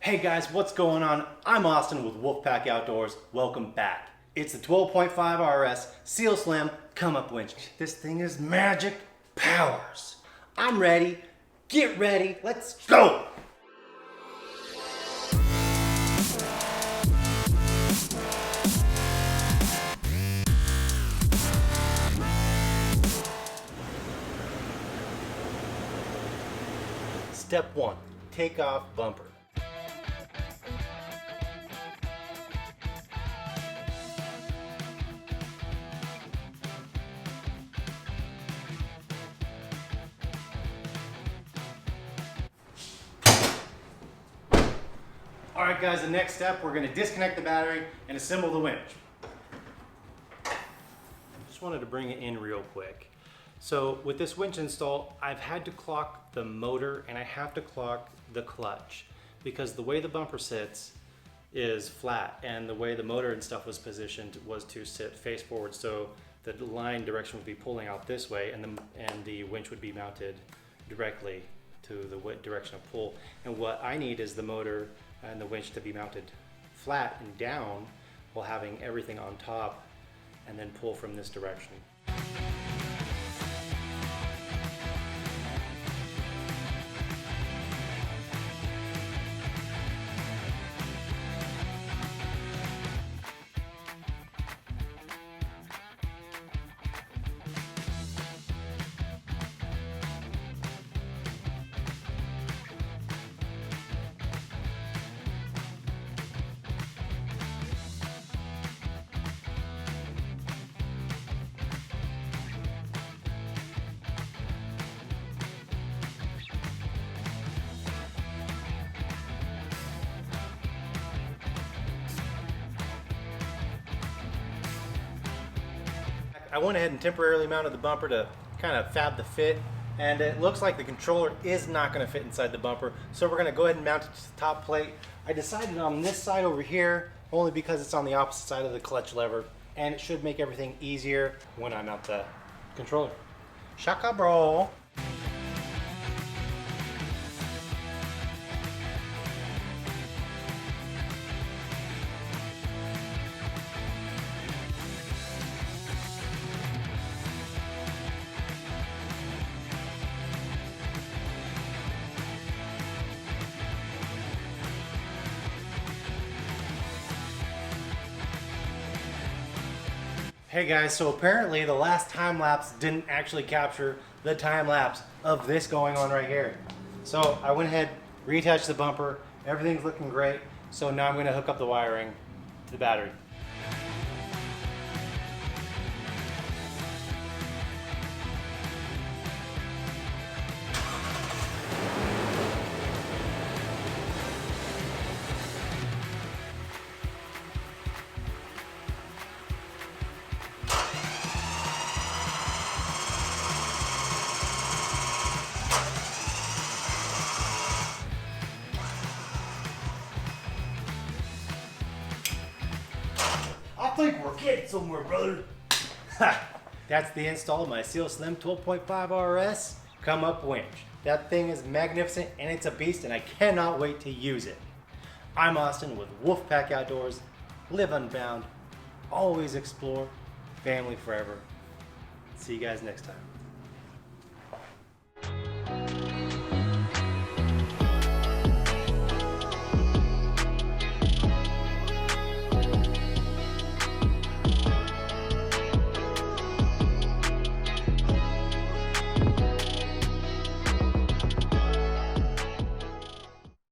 Hey guys, what's going on? I'm Austin with WolfPac-Outdoors. Welcome back. It's the 12.5 RS Seal Slim ComeUp winch. This thing is magic powers. I'm ready. Get ready. Let's go. Step 1. Take off bumper. Alright guys, the next step, we're going to disconnect the battery and assemble the winch. Just wanted to bring it in real quick. So with this winch install, I've had to clock the motor and I have to clock the clutch because the way the bumper sits is flat and the way the motor and stuff was positioned was to sit face forward, so the line direction would be pulling out this way and the winch would be mounted directly to the direction of pull. And what I need is the motor and the winch to be mounted flat and down while having everything on top and then pull from this direction. I went ahead and temporarily mounted the bumper to kind of fab the fit, and it looks like the controller is not going to fit inside the bumper, so we're going to go ahead and mount it to the top plate. I decided on this side over here only because it's on the opposite side of the clutch lever, and it should make everything easier when I mount the controller. Shaka bro! Hey guys, so apparently the last time lapse didn't actually capture the time lapse of this going on right here. So I went ahead, reattached the bumper, everything's looking great. So now I'm going to hook up the wiring to the battery. I think we're getting somewhere, brother. That's the install of my Seal Slim 12.5 RS ComeUp winch. That thing is magnificent and it's a beast, and I cannot wait to use it. I'm Austin with WolfPac-Outdoors. Live unbound, always explore, family forever. See you guys next time.